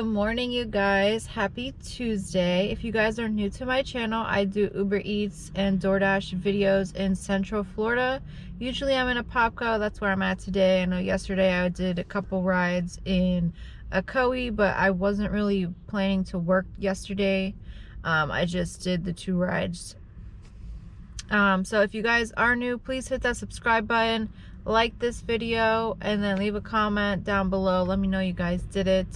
morning, you guys. Happy Tuesday. If you guys are new to my channel, I do Uber Eats and DoorDash videos in Central Florida. Usually I'm in Apopka. That's where I'm at today. I know yesterday I did a couple rides in Ocoee, but I wasn't really planning to work yesterday. I just did the 2 rides. So if you guys are new, please hit that subscribe button, like this video, and then leave a comment down below. Let me know you guys did it,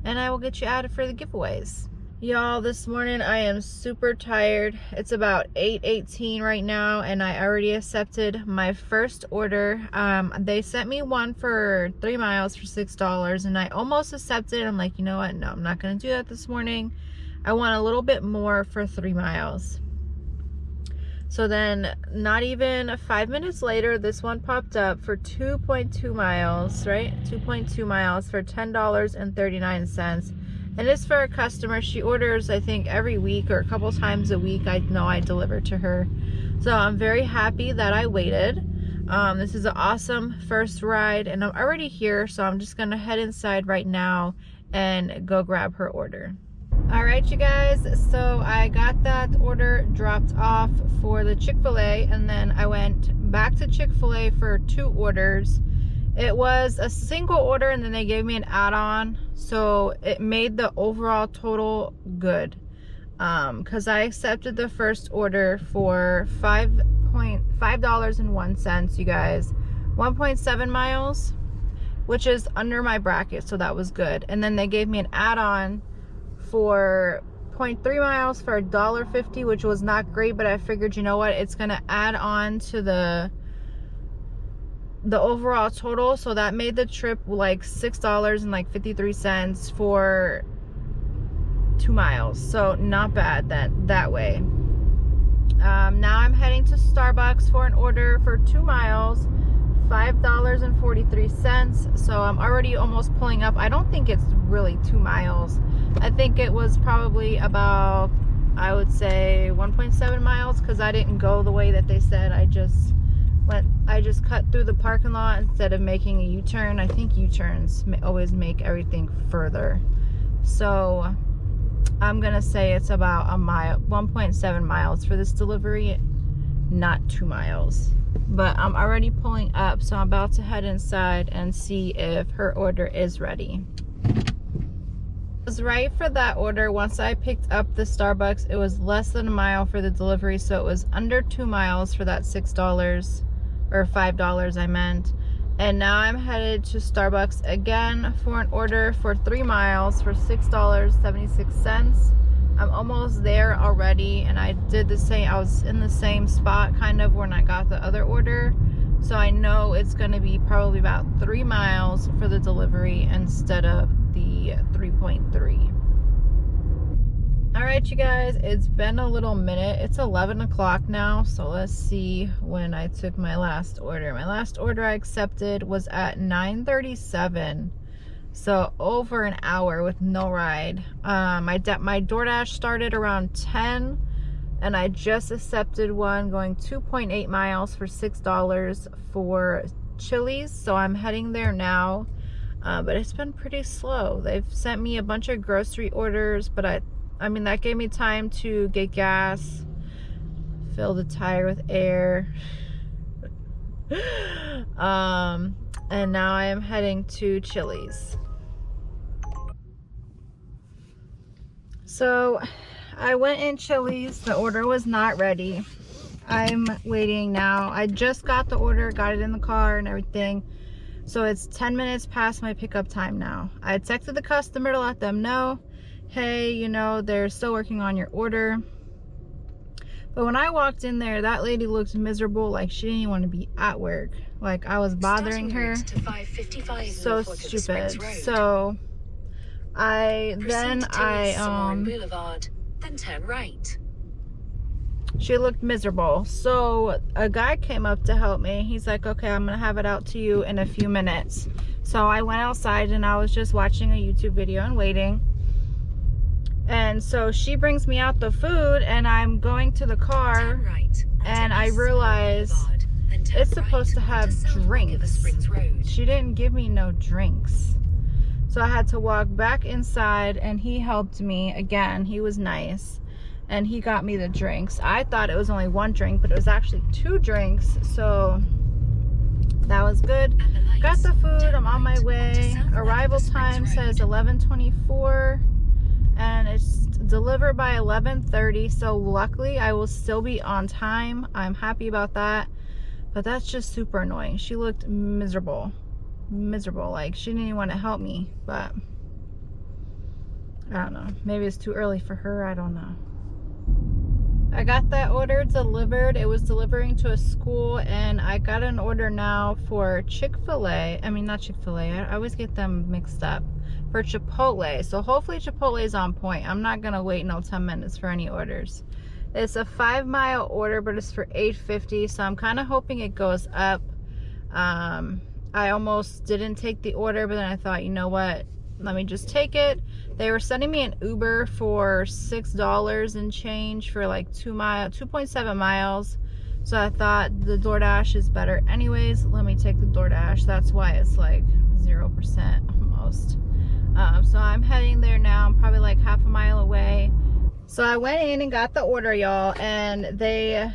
and I will get you added for the giveaways. Y'all, this morning I am super tired. It's about 8:18 right now, and I already accepted my first order. They sent me one for 3 miles for $6, and I almost accepted. I'm like, you know what? No, I'm not gonna do that this morning. I want a little bit more for 3 miles. So then, not even 5 minutes later, this one popped up for 2.2 miles, right? 2.2 miles for $10.39. And it's for a customer. She orders, I think, every week or a couple times a week. I know I deliver to her. So I'm very happy that I waited. This is an awesome first ride, and I'm already here. So I'm just gonna head inside right now and go grab her order. All right, you guys, so I got that order dropped off for the Chick-fil-A, and then I went back to Chick-fil-A for 2 orders. It was a single order, and then they gave me an add-on, so it made the overall total good. Because I accepted the first order for $5.01, you guys. 1.7 miles, which is under my bracket, so that was good. And then they gave me an add-on for 0.3 miles for $1.50, which was not great, but I figured, you know what, it's gonna add on to the overall total, so that made the trip like $6.53 for 2 miles. So not bad that way. Now I'm heading to Starbucks for an order for 2 miles, $5.43. So I'm already almost pulling up. I don't think it's really 2 miles. I think it was probably about, I would say 1.7 miles, because I didn't go the way that they said. I just cut through the parking lot instead of making a U-turn. I think U-turns always make everything further. So I'm gonna say it's about a mile, 1.7 miles for this delivery, not 2 miles. But I'm already pulling up, so I'm about to head inside and see if her order is ready. I was right for that order. Once I picked up the Starbucks, it was less than a mile for the delivery, so it was under 2 miles for that $6, or $5 I meant. And now I'm headed to Starbucks again for an order for 3 miles for $6.76. I'm almost there already, and I did the same. I was in the same spot kind of when I got the other order, so I know it's going to be probably about 3 miles for the delivery instead of the 3.3. All right, you guys, it's been a little minute. It's 11 o'clock now, so let's see when I took my last order. My last order I accepted was at 9:37. So over an hour with no ride. My DoorDash started around 10, and I just accepted one going 2.8 miles for $6 for Chili's. So I'm heading there now, but it's been pretty slow. They've sent me a bunch of grocery orders, but I mean, that gave me time to get gas, fill the tire with air. And now I am heading to Chili's. So I went in Chili's. The order was not ready. I'm waiting now. I just got the order, got it in the car and everything. So it's 10 minutes past my pickup time now. I texted the customer to let them know, hey, you know, they're still working on your order. But when I walked in there, that lady looked miserable, like she didn't even want to be at work. Like I was bothering her. So stupid. So Boulevard, then turn right. She looked miserable. So a guy came up to help me. He's like, okay, I'm gonna have it out to you in a few minutes. So I went outside and I was just watching a YouTube video and waiting. And so she brings me out the food, and I'm going to the car, and I realize it's supposed to have drinks. She didn't give me no drinks. So I had to walk back inside, and he helped me again. He was nice, and he got me the drinks. I thought it was only one drink, but it was actually 2 drinks, so that was good. Got the food. I'm on my way. Arrival time says 11:24, and it's delivered by 11:30, so luckily I will still be on time. I'm happy about that, but that's just super annoying. She looked miserable, like she didn't even want to help me, but I don't know, maybe it's too early for her, I don't know. I got that order delivered. It was delivering to a school, and I got an order now for Chick-fil-A. I mean, not Chick-fil-A. I always get them mixed up. For Chipotle. So hopefully Chipotle is on point. I'm not going to wait no 10 minutes for any orders. It's a 5-mile order, but it's for $8.50. So I'm kind of hoping it goes up. I almost didn't take the order, but then I thought, you know what? Let me just take it. They were sending me an Uber for $6 and change for like 2.7 miles. So I thought the DoorDash is better anyways. Let me take the DoorDash. That's why it's like 0% almost. So I'm heading there now. I'm probably like half a mile away. So I went in and got the order, y'all, and they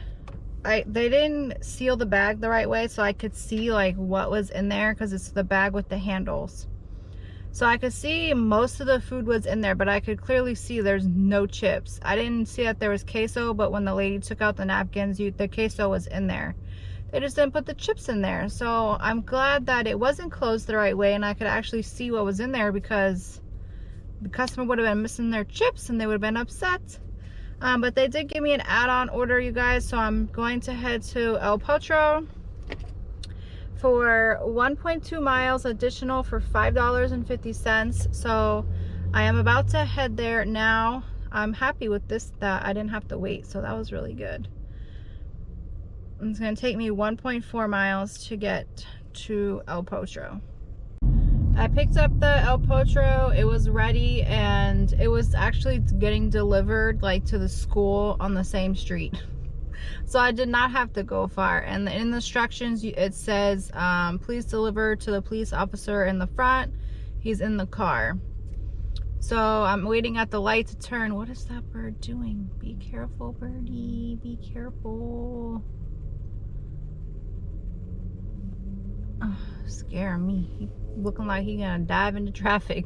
didn't seal the bag the right way, so I could see like what was in there, because it's the bag with the handles. So I could see most of the food was in there, but I could clearly see there's no chips. I didn't see that there was queso, but when the lady took out the napkins, the queso was in there. They just didn't put the chips in there. So I'm glad that it wasn't closed the right way and I could actually see what was in there, because the customer would have been missing their chips and they would have been upset. But they did give me an add-on order, you guys. So I'm going to head to El Potro for 1.2 miles additional for $5.50. So I am about to head there now. I'm happy with this, that I didn't have to wait, so that was really good. It's going to take me 1.4 miles to get to El Potro. I picked up the El Potro. It was ready, and it was actually getting delivered like to the school on the same street. So I did not have to go far. And in the instructions it says, please deliver to the police officer in the front. He's in the car. So I'm waiting at the light to turn. What is that bird doing? Be careful, birdie. Be careful. Oh, scaring me. He looking like he gonna dive into traffic.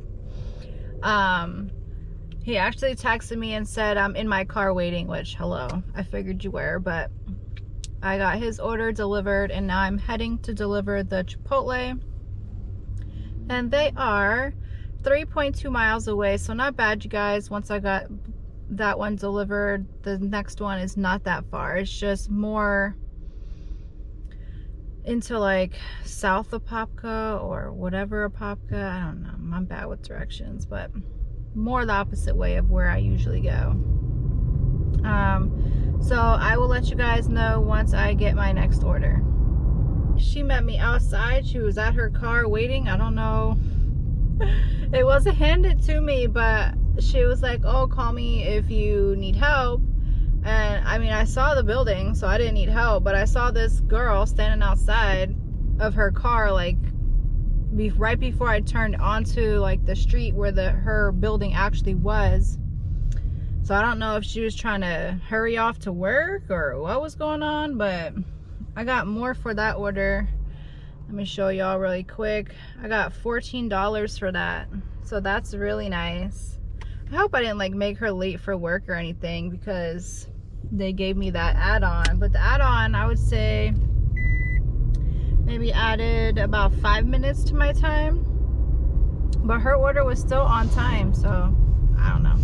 He actually texted me and said I'm in my car waiting, which, hello, I figured you were, but I got his order delivered, and now I'm heading to deliver the Chipotle, and they are 3.2 miles away, so not bad, you guys. Once I got that one delivered, the next one is not that far. It's just more into like south of Apopka or whatever Apopka. I don't know, I'm bad with directions, but more the opposite way of where I usually go. So I will let you guys know once I get my next order. She met me outside. She was at her car waiting. I don't know, it wasn't handed to me, but she was like, oh, call me if you need help. And I mean, I saw the building, so I didn't need help, but I saw this girl standing outside of her car, like right before I turned onto like the street where her building actually was. So I don't know if she was trying to hurry off to work or what was going on, but I got more for that order. Let me show y'all really quick. I got $14 for that, so that's really nice. I hope I didn't like make her late for work or anything, because they gave me that add-on. But the add-on, I would say, maybe added about 5 minutes to my time, but her order was still on time, so I don't know.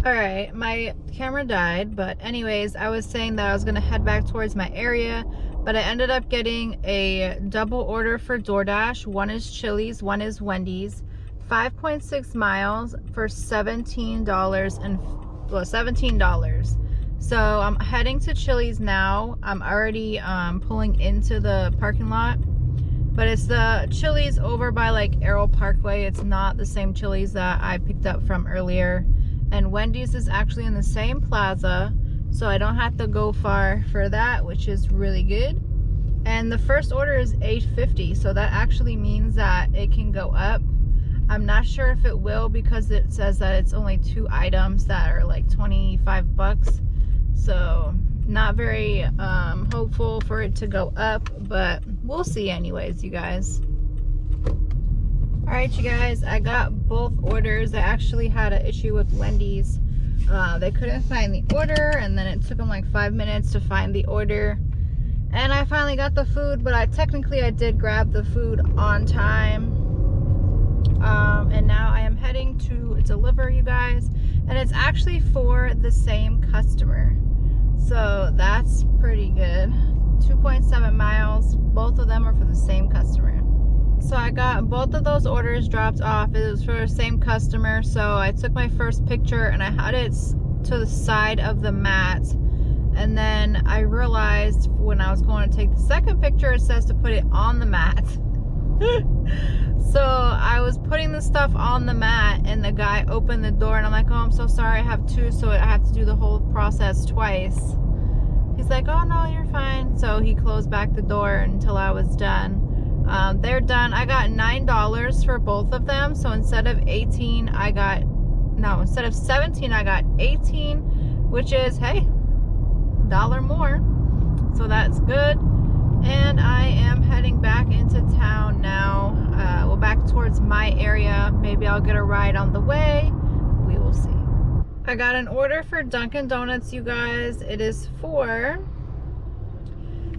All right, my camera died, but anyways, I was saying that I was gonna head back towards my area, but I ended up getting a double order for DoorDash. One is Chili's, one is Wendy's. 5.6 miles for $17. So I'm heading to Chili's now. I'm already pulling into the parking lot, but it's the Chili's over by like Arrow Parkway. It's not the same Chili's that I picked up from earlier. And Wendy's is actually in the same plaza, so I don't have to go far for that, which is really good. And the first order is $8.50, so that actually means that it can go up. I'm not sure if it will because it says that it's only 2 items that are like 25 bucks. So not very hopeful for it to go up, but we'll see anyways, you guys. All right, you guys, I got both orders. I actually had an issue with Wendy's. They couldn't find the order, and then it took them like 5 minutes to find the order. And I finally got the food, but I did grab the food on time. And now I am heading to deliver, you guys. And it's actually for the same customer. So that's pretty good. 2.7 miles. Both of them are for the same customer. So I got both of those orders dropped off. It was for the same customer. So I took my first picture and I had it to the side of the mat. And then I realized when I was going to take the second picture, it says to put it on the mat. So I was putting the stuff on the mat and the guy opened the door and I'm like, oh, I'm so sorry, I have 2, so I have to do the whole process twice. He's like, oh no, you're fine. So he closed back the door until I was done. They're done. I got $9 for both of them. So instead of 17 I got 18, which is, hey, $1 more. So that's good. And I am heading back into town now. Well, back towards my area. Maybe I'll get a ride on the way. We will see. I got an order for Dunkin' Donuts, you guys. It is for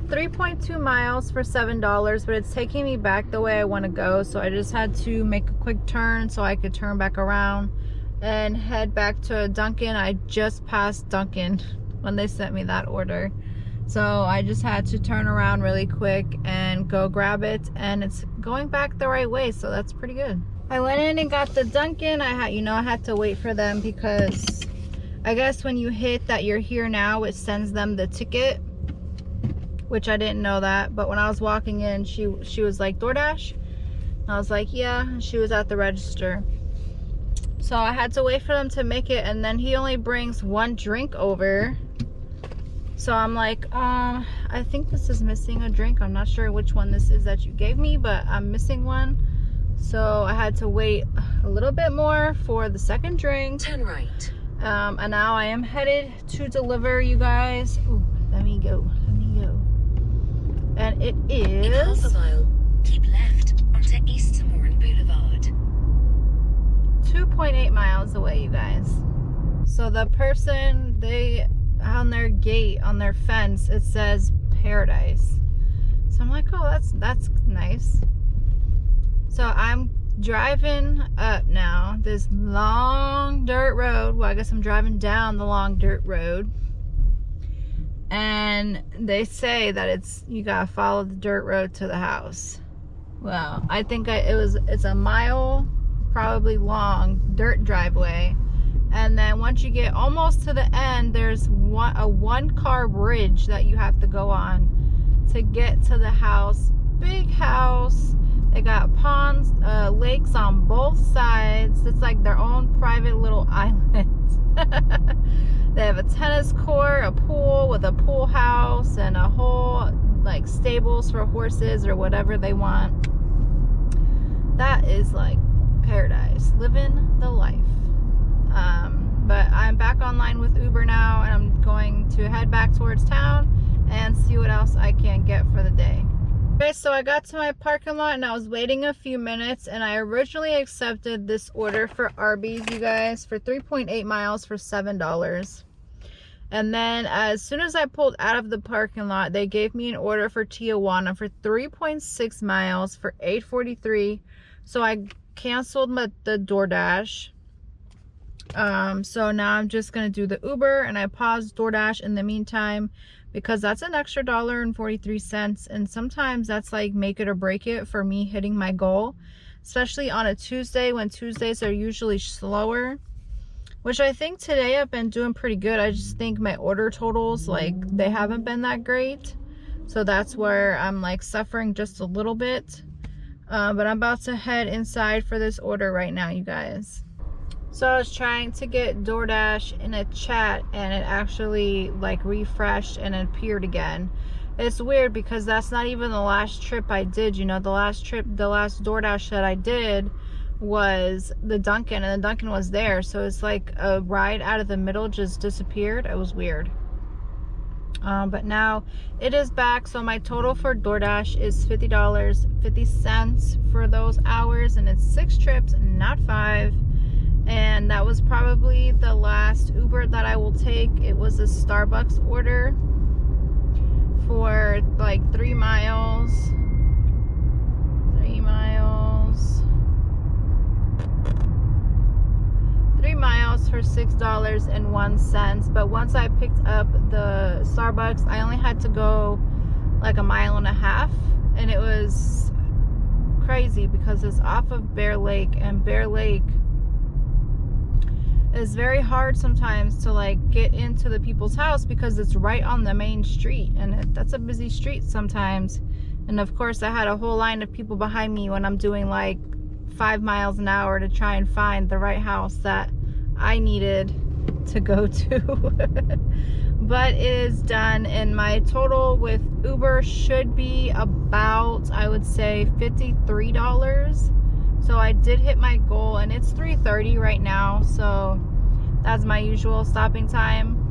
3.2 miles for $7, but it's taking me back the way I want to go. So I just had to make a quick turn so I could turn back around and head back to Dunkin'. I just passed Dunkin' when they sent me that order. So I just had to turn around really quick and go grab it, and it's going back the right way, so that's pretty good. I went in and got the Dunkin'. I had to wait for them because I guess when you hit that you're here now, it sends them the ticket, which I didn't know that. But when I was walking in, she was like, DoorDash? And I was like, yeah. And she was at the register. So I had to wait for them to make it, and then he only brings 1 drink over. So I'm like, I think this is missing a drink. I'm not sure which one this is that you gave me, but I'm missing one. So I had to wait a little bit more for the second drink. Turn right. And now I am headed to deliver, you guys. Ooh, let me go. And it is... In half a mile, keep left onto East Moran Boulevard. 2.8 miles away, you guys. So the person, on their gate, on their fence, it says Paradise. So I'm like, oh, that's nice. So I'm driving up now this long dirt road. Well, I guess I'm driving down the long dirt road, and they say that you gotta follow the dirt road to the house. Well, I think it's a mile probably long dirt driveway. And then once you get almost to the end, there's a 1-car bridge that you have to go on to get to the house. Big house. They got ponds, lakes on both sides. It's like their own private little island. They have a tennis court, a pool with a pool house, and a whole like stables for horses or whatever they want. That is like paradise, living the life. But I'm back online with Uber now, and I'm going to head back towards town and see what else I can get for the day. Okay, so I got to my parking lot and I was waiting a few minutes, and I originally accepted this order for Arby's, you guys, for 3.8 miles for $7. And then as soon as I pulled out of the parking lot, they gave me an order for Tijuana for 3.6 miles for $8.43. So I canceled the DoorDash. So now I'm just gonna do the Uber, and I paused DoorDash in the meantime because that's an extra $1.43, and sometimes that's like make it or break it for me hitting my goal, especially on a Tuesday when Tuesdays are usually slower, which I think today I've been doing pretty good. I just think my order totals, like, they haven't been that great, so that's where I'm like suffering just a little bit. But I'm about to head inside for this order right now, you guys. So I was trying to get DoorDash in a chat, and it actually like refreshed and it appeared again. It's weird because that's not even the last trip I did. You know, the last DoorDash that I did was the Dunkin', and the Dunkin' was there, so it's like a ride out of the middle just disappeared. It was weird. But now it is back, so my total for DoorDash is $50.50 for those hours, and it's 6 trips, not 5. And that was probably the last Uber that I will take. It was a Starbucks order for like 3 miles. 3 miles for $6.01. But once I picked up the Starbucks, I only had to go like 1.5 miles, and it was crazy because it's off of Bear Lake, and Bear Lake is very hard sometimes to like get into the people's house because it's right on the main street, and that's a busy street sometimes. And of course I had a whole line of people behind me when I'm doing like 5 miles an hour to try and find the right house that I needed to go to. But it is done, and my total with Uber should be about, I would say, $53. So I did hit my goal, and it's 3:30 right now, so that's my usual stopping time.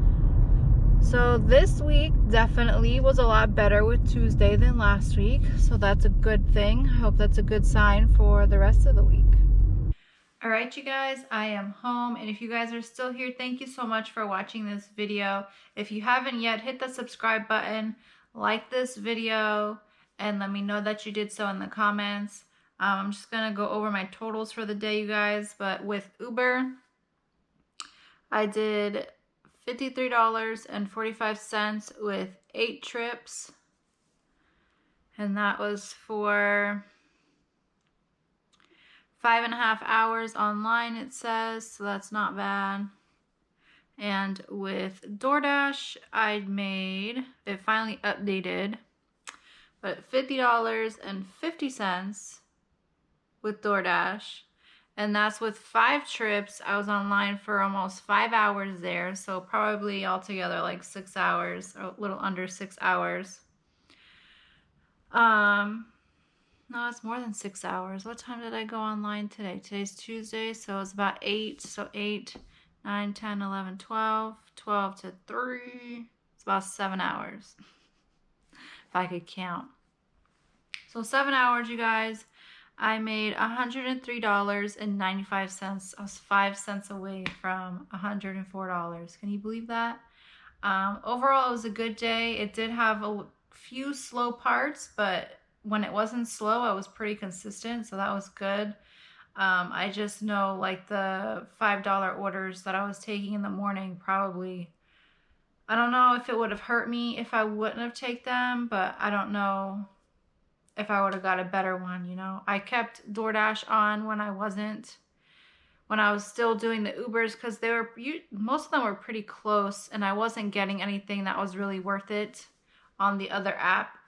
So this week definitely was a lot better with Tuesday than last week, so that's a good thing. I hope that's a good sign for the rest of the week. All right, you guys, I am home, and if you guys are still here, thank you so much for watching this video. If you haven't yet, hit the subscribe button, like this video, and let me know that you did so in the comments. I'm just gonna go over my totals for the day, you guys. But with Uber, I did $53.45 with 8 trips, and that was for 5.5 hours online, it says, so that's not bad. And with DoorDash, I made, it finally updated, but $50.50 with DoorDash, and that's with 5 trips. I was online for almost 5 hours there, so probably altogether like 6 hours, or a little under 6 hours. No, it's more than 6 hours. What time did I go online today? Today's Tuesday, so it's about 8. So 8, 9, 10, 11, 12. 12 to 3. It's about 7 hours, if I could count. So 7 hours, you guys. I made $103.95. I was 5 cents away from $104. Can you believe that? Overall, it was a good day. It did have a few slow parts, but when it wasn't slow, I was pretty consistent, so that was good. I just know like the $5 orders that I was taking in the morning, probably, I don't know if it would have hurt me if I wouldn't have taken them, but I don't know if I would have got a better one, you know. I kept DoorDash on when I was still doing the Ubers, because most of them were pretty close, and I wasn't getting anything that was really worth it on the other app.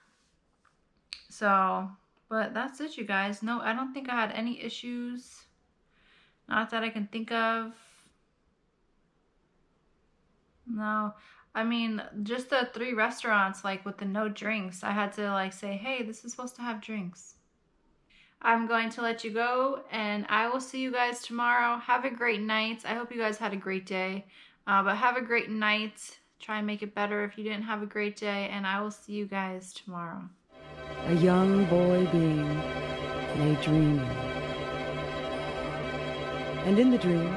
So, but that's it, you guys. No, I don't think I had any issues. Not that I can think of. No. I mean, just the 3 restaurants, like with the no drinks, I had to like say, hey, this is supposed to have drinks. I'm going to let you go, and I will see you guys tomorrow. Have a great night. I hope you guys had a great day. But have a great night. Try and make it better if you didn't have a great day, and I will see you guys tomorrow. A young boy being lay dreaming, and in the dream